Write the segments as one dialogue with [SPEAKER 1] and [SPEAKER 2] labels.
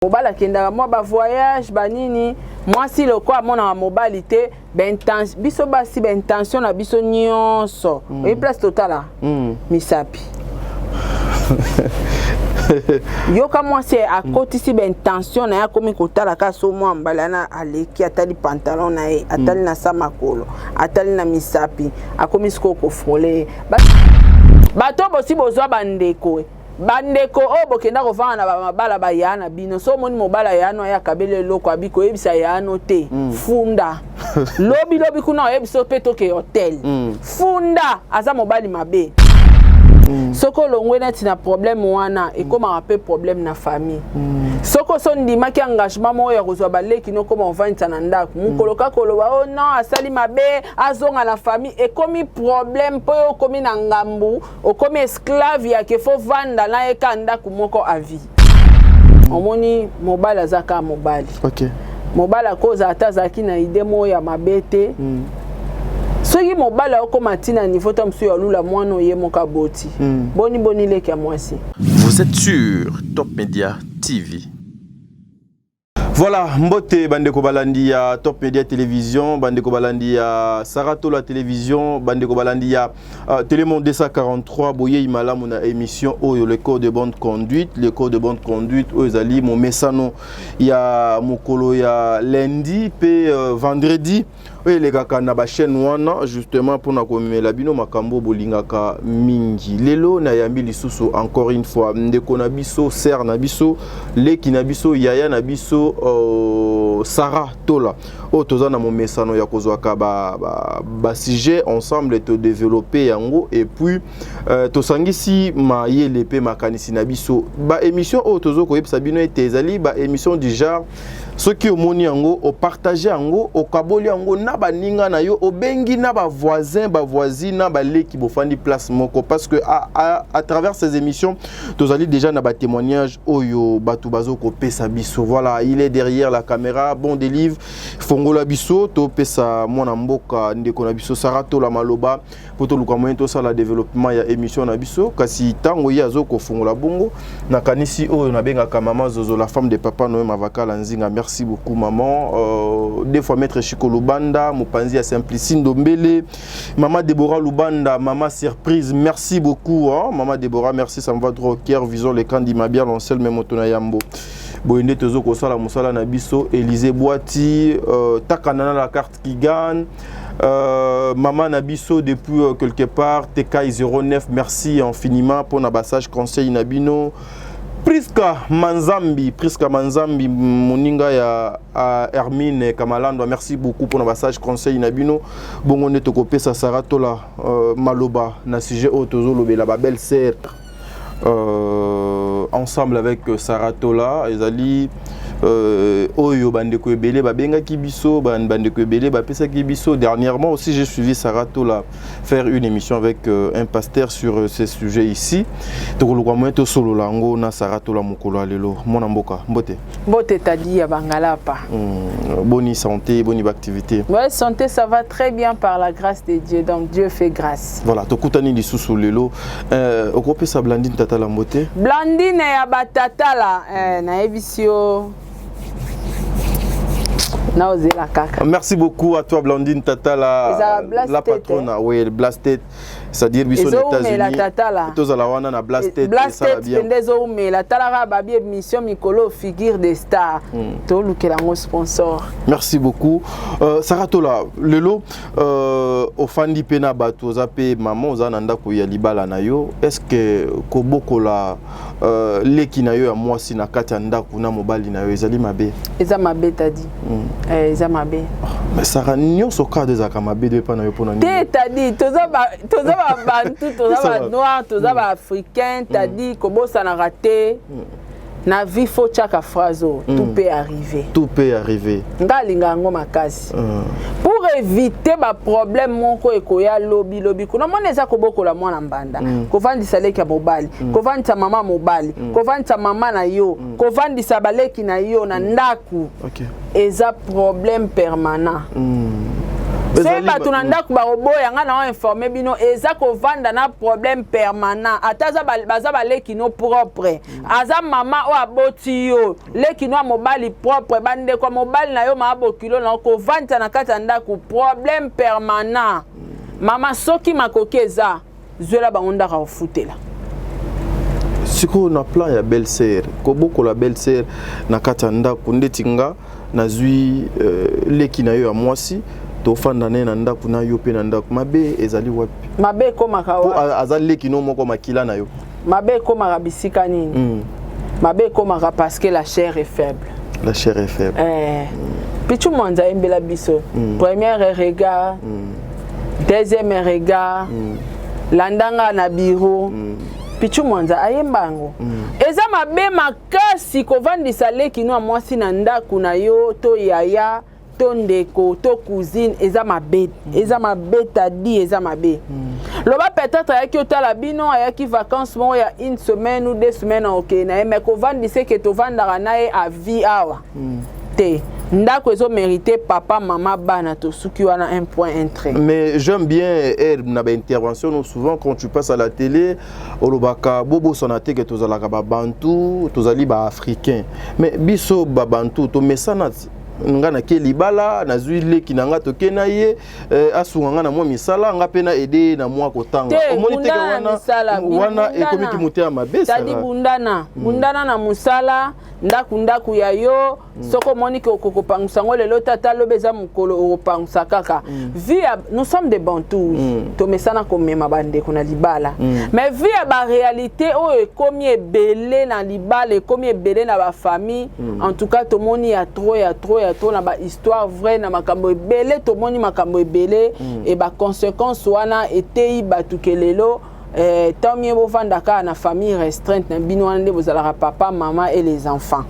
[SPEAKER 1] Mobala kenda moi ba voyage banini moi si le quoi mon mobilité ben biso basi ben intention na biso nyonso et place totale misapi yo ka moi c'est à côté si ben intention na ya komi kotala ka so moi mbala na aleki atali pantalon na e atali na samakolo atali na misapi akomi sko ko frôler bato bosi bozwa bandeko bandeko o bokenda ko vana na mabala ba yana bino so moni mobala yano ya kabele loko abiko ebisa yano te funda lobi kuna ebiso peto ke hotel funda aza mobali mabe soko longwe na tina problème wana e koma un peu problème na famille soko so ndima ki engagement mo ya kozwa baleki no koma ovanta na ndako mukoloka koloba oh non asali mabe azonga na famille e komi problème po yo komi na ngambu o komi esclave ya ke fo vanda na ye ka ndako moko a vie omoni mobala zaka mobali
[SPEAKER 2] OK
[SPEAKER 1] mobala koza atazaki na idée mo ya mabete soki mobala okoma tina niveau to msu ya lula mwana ye moka boti boni leki ya mwasi.
[SPEAKER 3] Vous êtes sur Top Media TV.
[SPEAKER 2] Voilà, mbote bandeko balandi ya Top Media Télévision, bandeko balandi ya Saratola Télévision, bandeko balandi ya Télémonde 243 boye imala mona émission oyo le code de bonne conduite, le code de bonne conduite oyezali mo mesano ya mokolo ya lundi pe vendredi. Oui, les gars, na ba chaîne wana justement pour na komela bino makambo bolingaka mingi. Lelo na yambi lisusu encore une fois ndeko na biso, ser na biso, leki na biso, yaya na biso, Sarah Tola. O toza na mo mesano ya kozwaka ba sujet ensemble to développer yango et puis to sangisi ma yele pe makanisi na biso. Ba émission o tozo ko yebisa bino etezali ba émission du genre ce qui omoni yango o partager yango o kaboli yango na ba ninga na yo o bengi na ba voisin ba voisine na ba leki bofandi place moko parce que à travers ces émissions tozali déjà na ba témoignage oyo batu bazo ko pesa biso. Voilà, il est derrière la caméra, bon délivre fongola biso to pesa mwana mboka ndeko na biso Saratola maloba poto luka moyen to sala développement ya émission na biso kasi tango ya zo ko fongola bongo na kanisi oyo na benga ka maman Zozo la femme de papa Noé Mavakala Nzinga. Merci beaucoup maman. Des fois maître Chiko Lubanda, Mopanzi à Simplicine Dombele, maman Déborah Lubanda, maman surprise, merci beaucoup hein? Maman Déborah, merci, ça me va droit au cœur. Visons les candidats Mabia Lancel même Otona Yambo. Boyende Tozo Kosala Moussala Nabiso, Élisée Boiti, Takanana la carte qui gagne. Maman Nabiso depuis quelque part, TK09, merci infiniment pour l'abassage conseil Nabino. Priska Manzambi, moninga ya Hermine Kamalando, merci beaucoup pour l'abassage conseil Nabino. Bon on est au copé sa Saratola Maloba, na sujet Otozo Lobela belle sœur. Ensemble avec Saratola, Ezali Oyo bandeko ebele babenga kibiso bandeko ebele bapesa kibiso. Dernièrement aussi j'ai suivi Saratola faire une émission avec un pasteur sur ces sujets ici. Tokoluka moto solo lango na Saratola mokolo lelo mona mboka mbote
[SPEAKER 1] tadi ya bangalapa.
[SPEAKER 2] Bonne santé, bonne activité.
[SPEAKER 1] Ouais, santé ça va très bien par la grâce de Dieu, donc Dieu fait grâce.
[SPEAKER 2] Voilà, tokutani lisusu lelo okopesa Blandine tata la mbote.
[SPEAKER 1] Blandine ya batata la na ebisio.
[SPEAKER 2] Merci beaucoup à toi Blandine Tata la patronne, oui, Blasted, c'est-à-dire biso les États-Unis. Tous à la wana na Blasted,
[SPEAKER 1] Blasted pendezo mais la tala babi émission mikolo figure des stars. To lukela ngo sponsor.
[SPEAKER 2] Merci beaucoup. Saratola, lelo au fandi pena bato zape maman ozananda ko ya libala na yo. Est-ce que koboko la leki na yo ya mwasi na kati ndako na mobali na yo ezali mabe?
[SPEAKER 1] Eza mabe tadi. Eza mabe.
[SPEAKER 2] Mais ça ragnon so ka des akamabe de pana yo pona ni.
[SPEAKER 1] Tadi toza bantu toza ba noir toza ba africain tadi kobosa na raté. Na vie faut chaque phrase tout peut arriver.
[SPEAKER 2] Tout peut arriver.
[SPEAKER 1] Ngalinga ngo makasi. Pour éviter ba problème moko ekoya lobby kuna mona eza koboko la mwana mbanda. Kovandisa leki ya mobali, kovandisa mama mobali, kovandisa mama na yo, kovandisa baleki na yo na ndaku.
[SPEAKER 2] OK.
[SPEAKER 1] Eza problème permanent. c'est bato na ndako ba roboya nga na informer bino eza ko vanda na problème permanent ataza baza baleki no propre aza mama o aboti yo leki no mobali propre bande kwa mobali na yo maabo kilo na ko vanda na kata ndako problème permanent mama soki makoki eza zwela bangonda ka ofutela
[SPEAKER 2] siko na plan ya belle-sœur ko boko la belle-sœur na kata ndako ndetinga na zui leki na yo ya mwasi to fanda ne na ndako na yo pe na ndako mabe ezali wapi
[SPEAKER 1] mabe koma kawa
[SPEAKER 2] azali leki no moko makila na yo
[SPEAKER 1] mabe koma rabisika nini mabe koma parce que la chair est faible
[SPEAKER 2] la chair est faible
[SPEAKER 1] pichu mwanza embela biso premier regard deuxième regard landanga na biro pichu mwanza ayembango eza mabe makasi kovandisa leki no mwasi na ndako na yo to yaya to ndeko to cousine eza mabe tadi eza mabe loba peut-être ayaki otala bino ayaki vacances mo ya une semaine ou 2 semaines ok na mais kovandise ke to vandaka na ye a vie awa te ndako ezo mérité papa mama bana to suki wana un point un trait. Mais
[SPEAKER 2] j'aime bien elle na ba intervention souvent quand tu passes à la télé olobaka bobo sonate que tozalaka ba bantu tozali ba africain mais biso ba bantu to mesana ngana ke libala na zuile kinanga to kenaye asunga na mwa misala nga pena aider na mwa kotanga omoni teke wana ekomiki mutea mabesa
[SPEAKER 1] tadi bundana na musala ndaku ya yo soko moni ke okokopangisa ngo lelo tata lobeza mukolo opangisa kaka via nous sommes des bantous to mesana komema bande kuna libala mais via ba réalité o ekomi ebele na libala ekomi ebele na ba famille en tout cas to moni ya trop na ba histoire vraie na makambo ebele to moni makambo ebele et ba conséquences wana etei batukelelo tant mieux bovandaka na famille restreinte na bino wana nde bozalaka papa mama et les enfants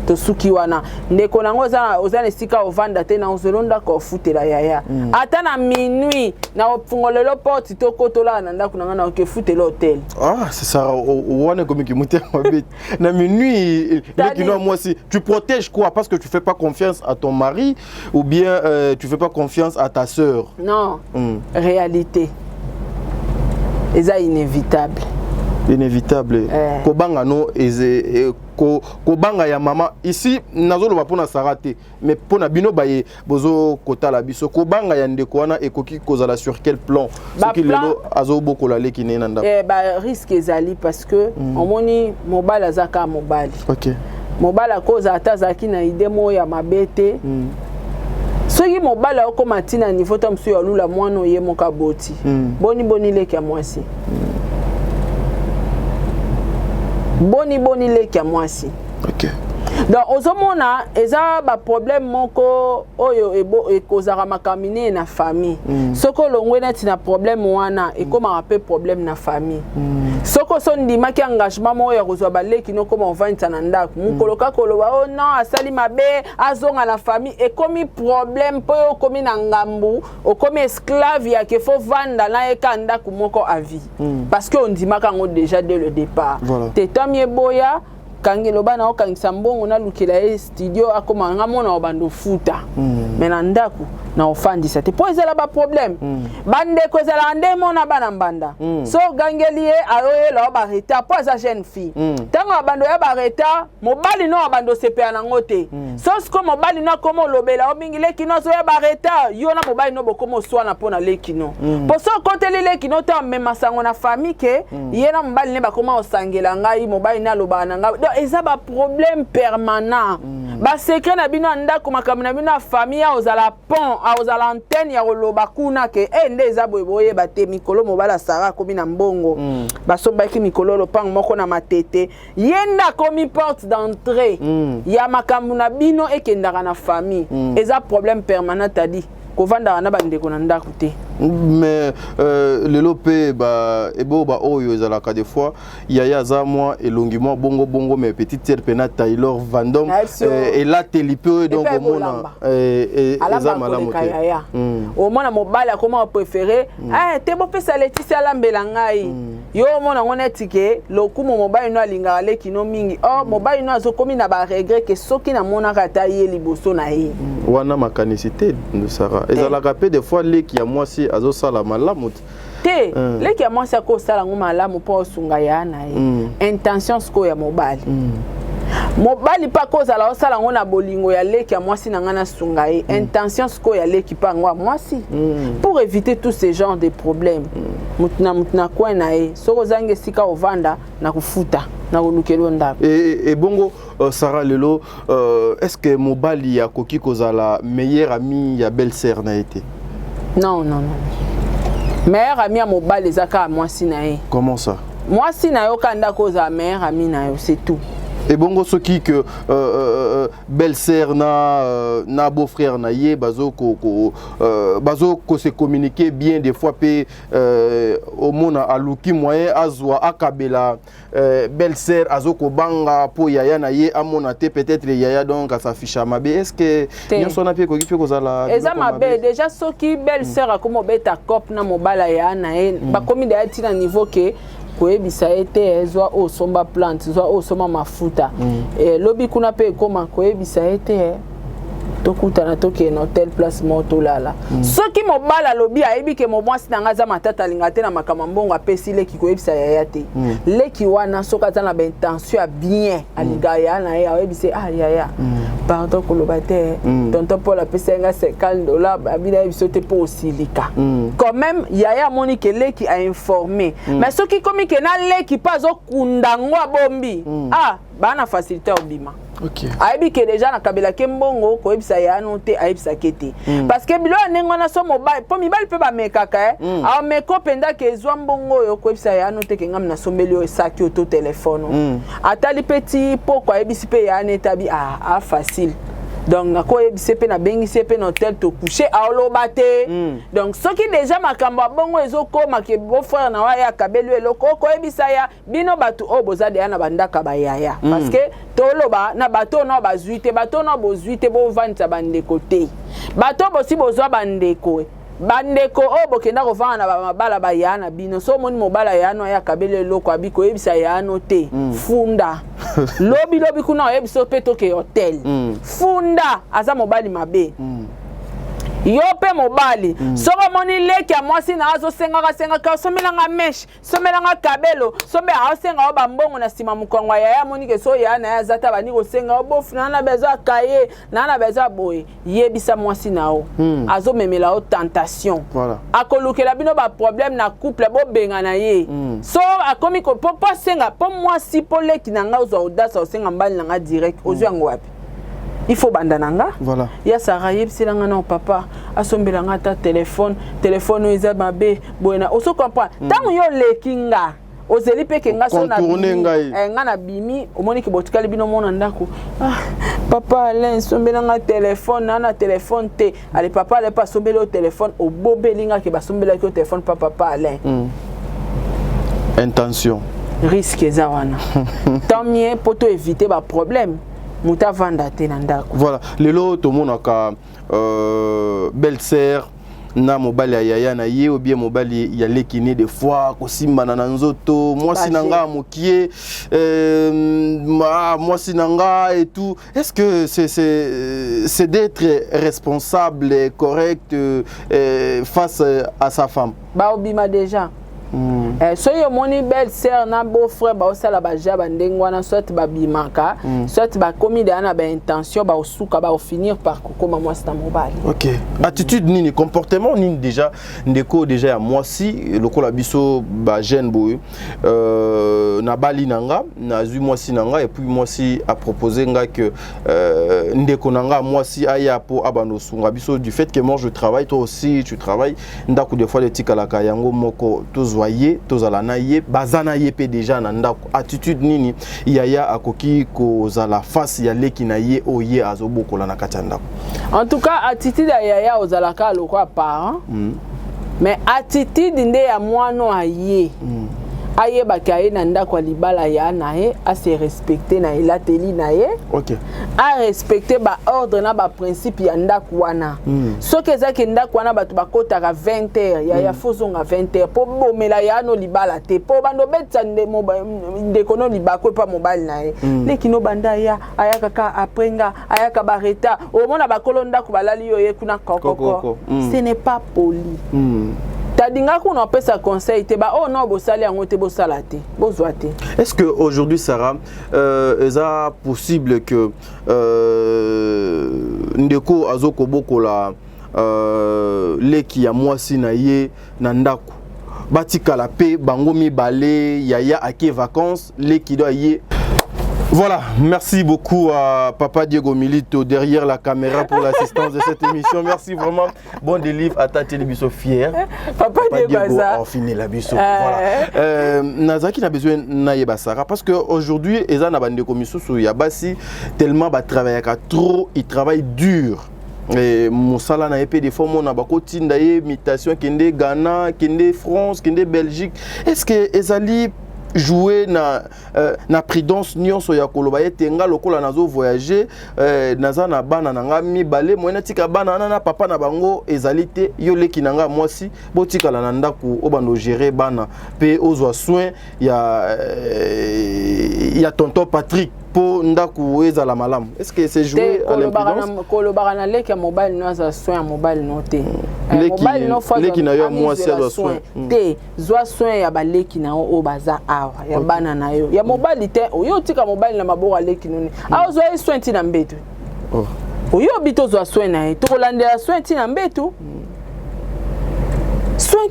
[SPEAKER 1] to suki wana ndeko nango oza esika ovanda te na ozolonda ko futela yaya ata na minuit na ofungolelo porte to kotola na ndako nanga na okefutela hotel
[SPEAKER 2] c'est ça wana komiki mutea mabit na minuit lekino moi si tu protèges quoi parce que tu fais pas confiance à ton mari ou bien tu fais pas confiance à ta sœur
[SPEAKER 1] non réalité eza inévitable
[SPEAKER 2] kobanga no eze kobanga ya mama ici nazoloba pona sarate mais pona bino baye bozo kotala biso kobanga ya ndeko wana ekoki kozala sur quel plan soki lelo azoboko la leki ne nanda
[SPEAKER 1] ba risque ezali parce que omoni mobile azaka mobile
[SPEAKER 2] OK
[SPEAKER 1] mobile akoza atazaki na idée mo ya mabete soki mobala okoma tina niveau to msu ya lula mwana ye moka boti boni leki ya mwasi boni leki ya mwasi
[SPEAKER 2] OK
[SPEAKER 1] donc ozomona eza ba problème moko oyo ekozaka makamine na famille soko longwe neti na problème wana ekoma ape problème na famille soko sondimaki engagement mo ya kozwa baleki no koma ovandisa na ndako mukoloka koloba oh non asali mabe azonga na famille ekomi problème po okomi na ngambu okomi esclave ya ke fo vanda na eka ndako moko à vie parce que on ndimaka ngo déjà dès le départ tetamie boya kangi lobana okangisa mbongo na lukila e studio akoma ngamona obando futa mena ndaku na ofandisa te po ezala ba problème bande ko ezala ndemo na bana mbanda so gangelier ayoye la ba reta po za jeune fille tango abando ya ba reta mobali no abando sepea na ngote so sko mobali no komo lobela obingile kino so ya ba reta yo na mobali no bokomo swana pona lekino po so koteli lekino ta mema sango na famille ke yena mobali ne ba koma osangela ngai mobali na lobana ngai eza ba problème permanent ba secret na bino ndako makambo na bino famille ozala pont ozala antenne ya koloba kuna ke nde eza boyeboye bate mikolo mobala sara komi na mbongo basobaki mikolo lopango moko na matete yenda komi porte d'entrée ya makambo na bino ekendaka na famille eza problème permanent tadi kovanda na bandeko na ndako te
[SPEAKER 2] mais lelo pe ba ebo ba oyo ezalaka des fois yaya za moi elongi moi bongo mais petite sœur pena Taylor Vandom et là telipe donc au mona eza malamu te
[SPEAKER 1] au mona mobala comment préférer te bo pesa Laetitia alambela ngai yo mona ngone tike lokumo mobali no alinga leki no mingi mobali no azokomi na ba regret ke soki na mona kata ye liboso na ye
[SPEAKER 2] wana makanicité de Sarah ezalaka pe des fois leki ya mwasi azosala malamu
[SPEAKER 1] te leki ya mwasi akosala ngo malamu mpo osunga ya na ye intention siko ya mobali mobali pa kozala osala ngo na bolingo ya leki ya mwasi na ngana sunga ye intention siko ya leki pa ngo mwasi pour éviter tous ces genres de problèmes mutuna kwa na ye soko zange sika ovanda na kufuta na kolukelo ndako
[SPEAKER 2] et bongo Sarah lelo est-ce que mobali ya koki kozala meilleur ami ya belle-sœur na été?
[SPEAKER 1] Non. Meilleur ami à mobali ezaka mwasi na ye.
[SPEAKER 2] Comment ça?
[SPEAKER 1] Mwasi na yo kanda kozala meilleur ami na yo, c'est tout.
[SPEAKER 2] Et bongo ce qui que belle-sœur na beau-frère na ye bazo ko se communiquer bien des fois pe au mona aluki moyen azwa akabela belle-sœur azoko banga po yaya na ye amona te peut-être yaya donc s'affiche mabe est-ce que nyonso na pe ko kipe kozala
[SPEAKER 1] eza mabe déjà soki belle-sœur akomo beta cop na mobala ya na ye ba komi da ti na niveau que koyebisa ete ezwa osomba plante zwa osoma mafuta lobi kuna pe koma koyebisa ete tokutana toke na hotel place moto lala soki mobala lobi ayebi ke mwasi na ngaza matata linga te na makamambongo apesi leki koyebisa yaya te leki wana soka aza na intention bien aliga ya na ye ayebise yaya pardon koloba te tonton Paul apesi nga $50 abida biso te po osilika quand même yaya moni ke leki a informé mais soki komi ke na leki pa zo kundango abombi bana facilité obima.
[SPEAKER 2] Okay.
[SPEAKER 1] Aibi ke déjà na kabela kembongo ko ebisa ya note aibisa kete parce que bilo nengo na so mobile po mibali pe ba mekaka a meko penda ke zwa mbongo yo ko ebisa ya note ke ngam na sombeli o saki auto téléphone atali petit po ko ebisi pe ya netabi facile donc na ko ebisi pe na bengisi pe na hotel to coucher a olobate donc soki déjà makambo bongo ezokoma ke beau frère na wa ya kabelu eloko ko ebisa ya bino batu oboza de na bandaka ba yaya parce que toloba na bato na bazuite bato na bozuite bo vanta bandeko te bato bosi bozwa bandeko bokenda kovanga na mabala ba yana bino so moni mobala yana ya kabele loko abiko ebisa yana te funda lobi kuna ebiso peto ke hotel funda aza mobali mabe yo pe mobali soko moni leki ya mwasi na azo senga ka somelanga mesh somelanga kabelo sombe aosenga o bambongo na sima mukongwa ya moni ke so ya na ya zata bani ko senga o bofu na bezo kaye na bezo boye yebisa mwasi na o azo memela o tentation
[SPEAKER 2] voilà
[SPEAKER 1] akolukela bino ba problème na couple bo benga na ye so akomi ko po senga po mwasi po leki na nga ozo audace o senga mbali na nga direct ozo yango wapi. Il faut bandananga.
[SPEAKER 2] Voilà.
[SPEAKER 1] Ya Sarah yebsilanga na papa asombelanga ta téléphone eza mabe boena oso comprend tango yo lekinga ozeli pe kenga so na nga na bimi omoni ki botikali bino mona ndako papa Alain sombelanga téléphone na téléphone te ale papa ale pas sombela au téléphone obobelinga ke basombela ki au téléphone papa Alain
[SPEAKER 2] intention
[SPEAKER 1] risque eza wana tant mieux pour te éviter ba problème. Voilà,
[SPEAKER 2] lelo to monaka belle-sœur na mobali ya yaya na ye ou bien mobali ya lekini des fois ko simbana na nzoto mwasi nanga mokie mwasi nanga et tout. Est-ce que c'est d'être responsable et correct face à sa femme?
[SPEAKER 1] Ba obima déjà. So yo moni belle-sœur na beau-frère ba osala ba jaba ndengwana soit ba bimaka soit ba komi de na ba intention ba osuka ba finir par kokoma mwasi na mobali.
[SPEAKER 2] OK. Attitude nini comportement nini déjà ndeko déjà ya mwasi lokola biso ba jeune boy na bali nanga na zui mwasi nanga et puis mwasi a proposé nga que ndeko nanga mwasi aya po abano sunga biso du fait que moi je travaille toi aussi tu travailles ndako des fois les tikalaka yango moko tozoyer tozala ye bazana ye pe déjà na ndako attitude nini yaya akoki kozala face ya leki na ye oye azobokola na kati ya ndako.
[SPEAKER 1] En tout cas attitude ya yaya ozalaka lokwa parent mais attitude nde ya mwana aye ayeba kaye na ndako libala ya nae a se respecter na elateli nae
[SPEAKER 2] OK
[SPEAKER 1] a respecter ba ordre na ba principe ya ndako wana soki ezaki ndako wana bato bakotaka 20h ya fozonga 20h po bomela ya no libala te po bando betsa de kono libako pa mobile nae leki no banda ya ayaka ka aprenga ayaka bareta o mona bakolo ndako balali yo ye kuna kokoko ce n'est pas poli Tadinga qu'on appelle ça conseil, oh non, bosali en te bosalate, boswate.
[SPEAKER 2] Est-ce que aujourd'hui, Sarah, est-ce possible que ndeko azoko boko la leki ya mwasi na ye na ndako batika la paix bango mi balé yaya ake vacances leki do ye. Voilà, merci beaucoup à Papa Diego Milito derrière la caméra pour l'assistance de cette émission. Merci vraiment. Bon délivre à ta télévision fière.
[SPEAKER 1] Papa Diego,
[SPEAKER 2] on finit la biso. Voilà. Nazaki n'a besoin naïba Sarah parce que aujourd'hui, Eza na bande komiso sou yabasi tellement ba travailler trop, il travaille dur. Et Moussala na épée des fois mon abakoti ndaye imitation kende Ghana, kende France, kende Belgique. Est-ce que Ezali jouer na prudence nyonso ya koloba ete nga lokola nazo voyager naza na bana nanga mibale moyena tika bana na papa na bango ezalité yo leki nanga mwasi botika la na ndako obando gérer bana pe ozwa soin ya tonton Patrick po ndaku ezala malamu. Est-ce que c'est joué à l'imprudence?
[SPEAKER 1] Kolobara na leki ya mobile no za soin mobile no te.
[SPEAKER 2] Mobile no fa leki na yo mwasi ya soin
[SPEAKER 1] te zwa soin ya ba leki na o baza awa ya bana na yo ya mobile te oyo tika mobile na maboko leki noni awo zwa soin ti na mbetu oyo bito zwa soin na to kolandela soin ti na mbetu soin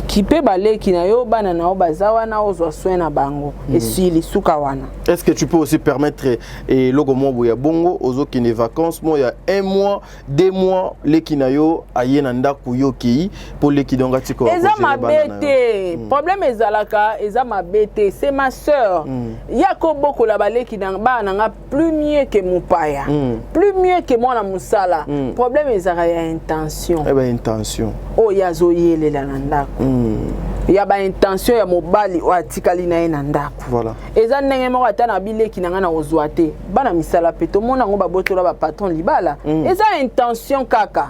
[SPEAKER 1] qui peut baler qui na yo bana na obazawa na ozwa soin na bango esili suka wana.
[SPEAKER 2] Est-ce que tu peux aussi permettre et logo mo ya bongo ozo ki ne vacances mo ya 1 mois 2 mois les kinayo ayena ndako yo ki pour les kidonga tiko
[SPEAKER 1] eza mabete problème ezalaka eza mabete c'est ma sœur yako boko la balé ki bana nga plus mieux que mupaya plus mieux que moi na musala problème ezara ya intention
[SPEAKER 2] intention
[SPEAKER 1] oh yazo yele la ndako ya ba intention ya mobali o atikali na ena ndako
[SPEAKER 2] voilà
[SPEAKER 1] eza ndenge moko ata na bileki na nga na ozwa te bana misala pe to mona ngo ba botola ba patron libala eza intention kaka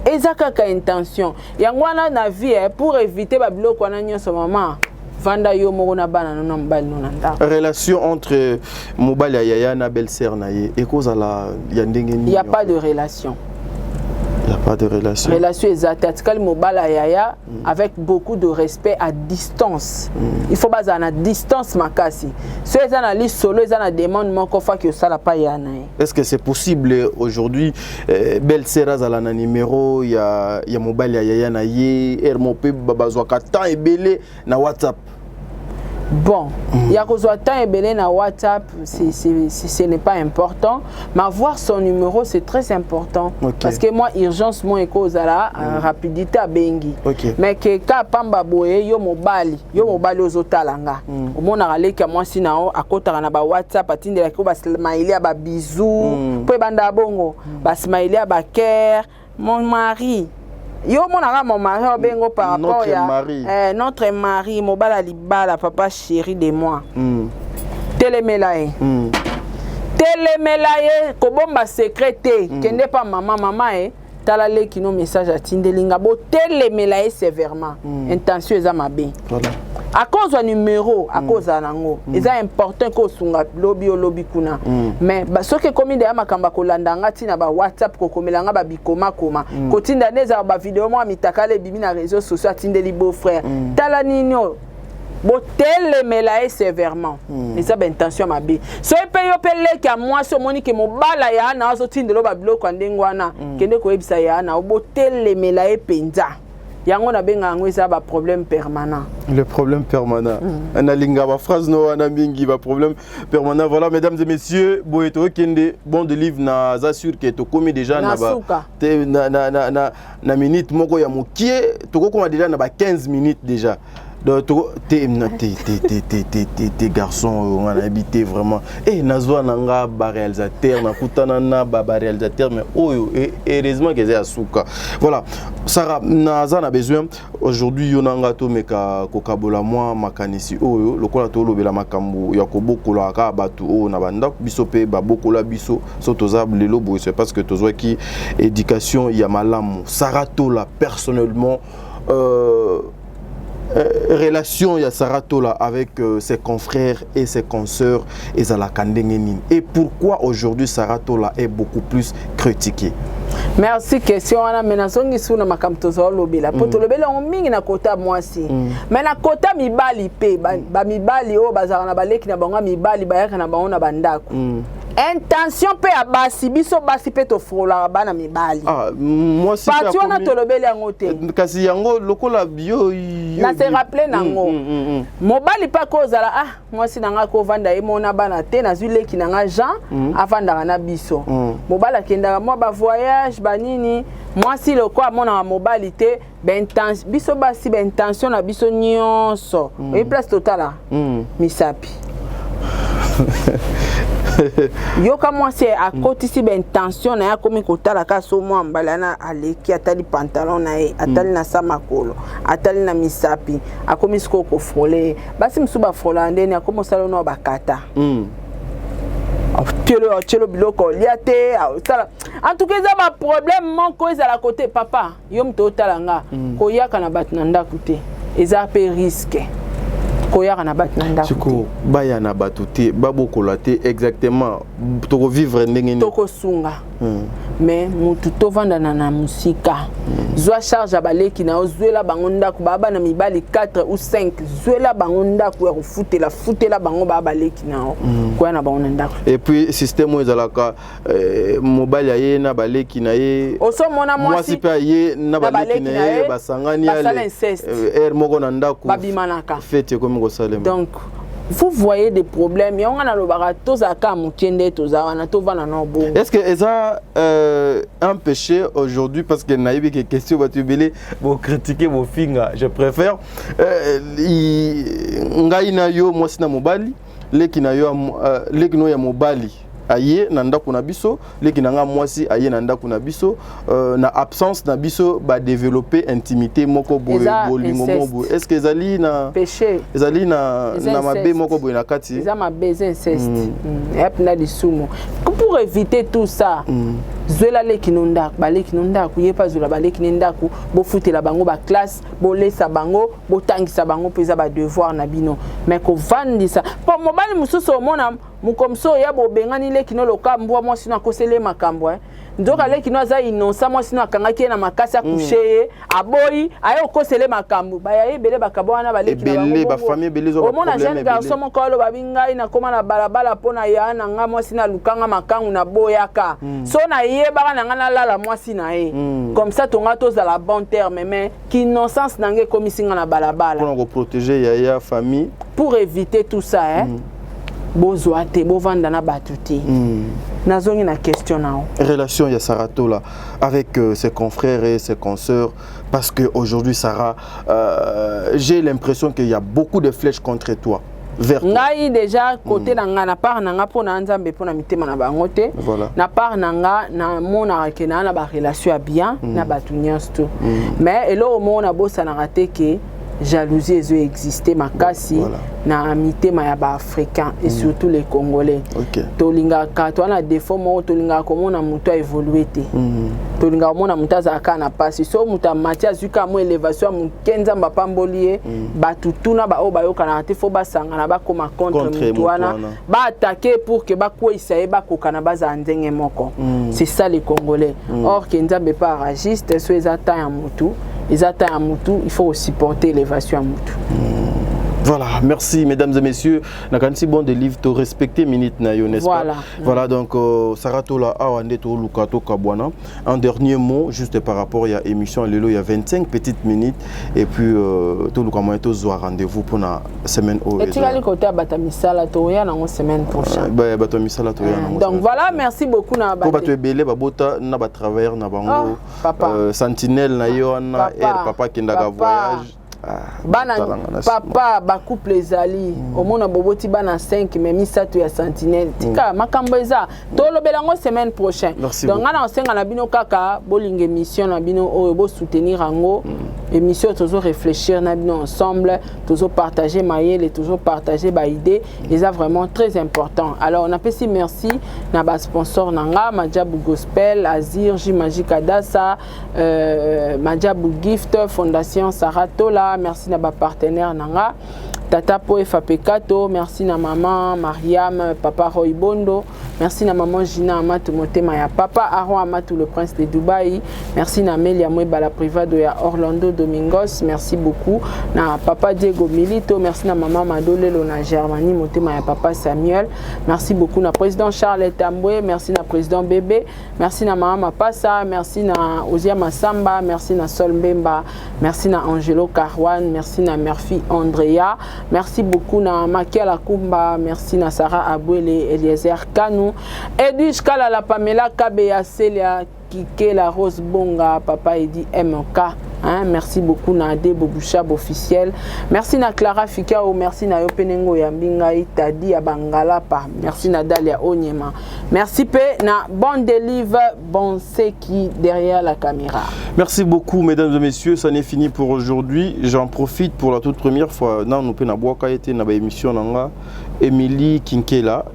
[SPEAKER 1] eza kaka intention yango wana na vie pour éviter ba biloko na nyonso mama vanda yo moko na bana no mobali no ndako.
[SPEAKER 2] Relation entre mobali ya yaya na belle-sœur na ye et cause la ya ndenge ni
[SPEAKER 1] il y a pas de relation.
[SPEAKER 2] Il n'y a pas de relation.
[SPEAKER 1] Relation exacte. Mobala yaya avec beaucoup de respect à distance. Il faut baser à distance makasi. Si les analystes solo, les analystes demandent mon kofa que ça la pas yana.
[SPEAKER 2] Est-ce que c'est possible aujourd'hui belle sera à la numéro il y a mobile yaya na ye hermopé babazwa kata et belé na WhatsApp.
[SPEAKER 1] Bon, il y a temps et belé na WhatsApp, ce n'est pas important, mais avoir son numéro c'est très important. Parce que moi urgence mon cause la rapidité à bengi. Mais que ka pamba boye yo mobali ozotalanga. Au moins na rale ka moi sinao akota na ba WhatsApp atindela ko ba smiley ba bisous, po banda bongo, ba smiley ba care, mon mari. Yo mon mari bengo par rapport à notre mari mobala libala papa chéri de moi telemelaye kobomba secrété kende pas maman tala leki no message atindelinga bo telemelaye sévèrement intention eza mabe à cause du numéro à cause nango c'est important ko sunga lobby kuna mais parce que comme ide makamba kolandanga tina ba WhatsApp ko komelanga ba bikoma koma ko tinda neza ba vidéo mo mitakale bibi na réseaux sociaux atindeli beau frère tala nino bo telemelaye sévèrement et ça ben intention mabe so epeyo pele ka moi so moni ke mobala ya na so tindelo ba biloko ndengwana kende ko ebisa ya na bo telemelaye penza yango na benga ngo eza ba problème permanent.
[SPEAKER 2] Le problème permanent. Analinga ba phrase no ana mingi ba problème permanent. Voilà mesdames et messieurs, boeto kende bon de livre na assure que to komi déjà na ba na minute moko ya mokie to ko déjà na ba 15 minutes déjà. Tes garçons ont habité vraiment. Et Nazwa Nanga, réalisateur, Nakutana, réalisateur, mais heureusement que c'est Asuka. Voilà. Sarah, Nazan a besoin. Aujourd'hui, Yonanga to meka kokabola moi makanisi oyo lokola to lobela makambo yakobo kola ka batu o na banda biso pe babokola biso sotoza lelo boy c'est parce que tozwa ki éducation ya malamu. Sarah Tola personnellement relation ya Sarah Tola avec ses confrères et ses consoeurs et et pourquoi aujourd'hui Sarah Tola est beaucoup plus critiquée?
[SPEAKER 1] Merci question wana menazongi suna makamtozo lobela poto lobela mingi na kota mwasi mais na kota mibali pe ba mibali o bazaka na baleki na bango mibali bayaka na bango na bandako intention pe ya basi biso basi pe to frola bana mibali
[SPEAKER 2] moi si
[SPEAKER 1] pati wana to lobela yango te
[SPEAKER 2] kasi yango lokola bio
[SPEAKER 1] na se rappeler nango mobali pa ko zala mwasi nanga ko vanda e mona bana te na zuleki nanga Jean avanda na biso mobala kenda mo ba voyage banini mwasi loko amona mobali te biso basi intention na biso nyonso e place totala misapi yoka mwasi akotisi intention na ya komi kotala ka so mwa mbala na aleki atali pantalon na ye atali na samakolo atali na misapi akomi siko ko frole basi msuba frola ndeni akomo salo no bakata Tielo biloko liate en tout cas ça va problème mon ko ezala côté papa yo mto talanga ko yaka na bat na ndaku te eza pe risque koyaka na bat na ndaku
[SPEAKER 2] siko baya na batuté babokola te exactement toko vivre ndenge ni
[SPEAKER 1] toko sunga mais mutu to vanda na musika zwa charge abaleki na ozwela bango ndaku baba na mibali 4 ou 5 zwela bango ndaku ya futela bango baba leki na koya na bango ndaku
[SPEAKER 2] et puis système ezalaka mobile ya ye na baleki na ye
[SPEAKER 1] oso mona
[SPEAKER 2] mwasi pe ye na baleki na ye basangani ale moko na ndaku
[SPEAKER 1] babimanaka
[SPEAKER 2] fete comme Gosalem.
[SPEAKER 1] Donc vous voyez des problèmes. Il y a le barato zaka mutiende tozawana tovana no bo.
[SPEAKER 2] Est-ce que ça un péché aujourd'hui parce que naïbi que question va tubele vous critiquer vos fingers. Je préfère ngai na yo mwasi na mobali leki na yo leki no ya mobali aye na ndako na biso leki nanga mwasi aye na ndako na biso na absence na biso ba développer intimité moko boye bolingo moko est-ce que ezali na
[SPEAKER 1] péché
[SPEAKER 2] ezali na mabe moko boye na kati
[SPEAKER 1] eza mabe inceste na lisumu pour éviter tout ça zwela leki no ndako baleki no ndako yepa zwela baleki no ndako bo futela bango ba classe bo lesa bango bo tangisa bango peza ba devoir na bino mais ko vandisa po mobali mususu omona mukomso ya bo bengani leki no lokambwa mo sino akosele makambo ndoka leki no za innocent mo sino akangaki na makasi akusheye aboyi ayo kosele makambo baya ebele bakabwana baleki na bango
[SPEAKER 2] ba famille belezo ba
[SPEAKER 1] problème omona jeune garçon mo kolo babingai na koma na balabala pona ya na nga mo sino lukanga makangu na boyaka so na yebaka na nga na lala mo sino comme ça tonga toza la bon terme mais innocence nange komisinga na balabala
[SPEAKER 2] pour protéger ya famille
[SPEAKER 1] pour éviter tout ça bozwa te bovanda na batuti nazongi na question nao
[SPEAKER 2] relation ya Sarah Tola avec ses confrères et ses consoeurs parce que aujourd'hui Sarah j'ai l'impression qu'il y a beaucoup de flèches contre toi vers toi.
[SPEAKER 1] Ngai déjà côté nanga na part nanga pona nzambe pona mitema na bango te na part nanga na mona kena na ba relation bien na batunyas tout mais elo mona bossa na raté que jalousie ezo exister makasi na amité ya ba africain et surtout les congolais tolinga ka to na défaut mo tolinga ko mona mutu a évoluer te tolinga mona mutu azaka na passe so mutu matia zuka mo élévation mukenza mbapambolié batutuna ba o bayoka na te fo basanga na ba koma contre mutu wana ba attaquer pour que ba ko isaye ba kokana baza ndenge moko c'est ça les congolais or kenzambe pas ragiste so ezata ya mutu il faut supporter l'élévation à Moutou.
[SPEAKER 2] Voilà, merci mesdames et messieurs. Nakansi bon de livre to respecter minute na yo n'est-ce pas? Voilà donc Sarah Tola awande to lukato kabwana. Un dernier mot juste par rapport à l'émission lelo il y a 25 petites minutes et puis to lukamo to zo rendez-vous pour la semaine au.
[SPEAKER 1] Et tu vas le côté batamisala to ya na semaine prochaine.
[SPEAKER 2] Ba batamisala to ya na.
[SPEAKER 1] Donc voilà, merci beaucoup na ba.
[SPEAKER 2] Pour bato ebele ba bota na ba travers na bango sentinelle na yo na papa qui ndaga voyage.
[SPEAKER 1] bana papa ba couple ezali omona boboti bana 5 mais misato ya sentinelle tika makambo eza tolobelango semaine prochaine donc ngana osenga na bino kaka bolinga émission na bino oyo bo soutenir ango émission toujours réfléchir na bino ensemble toujours partager mayele toujours partager ba idée eza vraiment très important. Alors on appelle si merci na ba sponsor nanga Madjabu Gospel Azir J Magic Adassa Madjabu Gift Fondation Saratola, merci na ba partenaire nanga Tata Po Fapekato, merci na maman Mariam, papa Roy Bondo, merci na maman Gina Amatou Motema ya papa Aaron Amatou le prince de Dubaï, merci na Melia Mweba la privado ya Orlando Domingos, merci beaucoup na papa Diego Milito, merci na maman Madolelo na Germanie Motema ya papa Samuel, merci beaucoup na président Charles Tamboué, merci na président Bébé, merci na maman Mapassa, merci na Ozia Massamba, merci na Sol Mbemba, merci na Angelo Karwan, merci na Murphy Andrea. Merci beaucoup na Makia Lakumba, merci na Sarah Abouele, Eliezer Kanou, Edwige Kala la Pamela Kabeya Celia Kike la Rose Bonga, papa Edi MK. Hein, merci beaucoup na Adebo Bouchab officiel. Merci na Clara Fikao, merci na Yopenengo Yambinga Itadi Abangala pa. Merci na Dalia Onyema. Merci pe na Bon Delive, bon Seki derrière la caméra.
[SPEAKER 2] Merci beaucoup mesdames et messieurs, ça n'est fini pour aujourd'hui. J'en profite pour la toute première fois na nous pe na boaka été na ba émission nanga Émilie Kinkela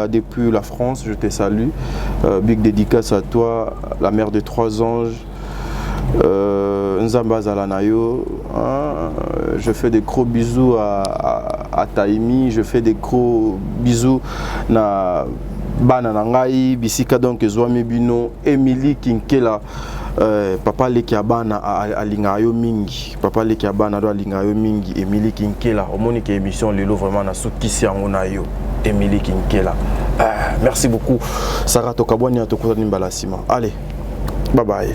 [SPEAKER 2] depuis la France, je te salue. Big dédicace à toi, la mère des 3 anges. Nzamba Zalanayo, je fais des gros bisous à Taimi, je fais des gros bisous na Bana Nangai, Bisika donc Zouame Bino, Émilie Kinkela, papa Leki Abana à Lingayo Mingi, papa Leki Abana à Lingayo Mingi, Émilie Kinkela, au monique émission Lelo vraiment na Soukisi Angonayo, Émilie Kinkela. Merci beaucoup, Sarah Tokabwani à Tokosa Nimbalasima. Allez, bye bye.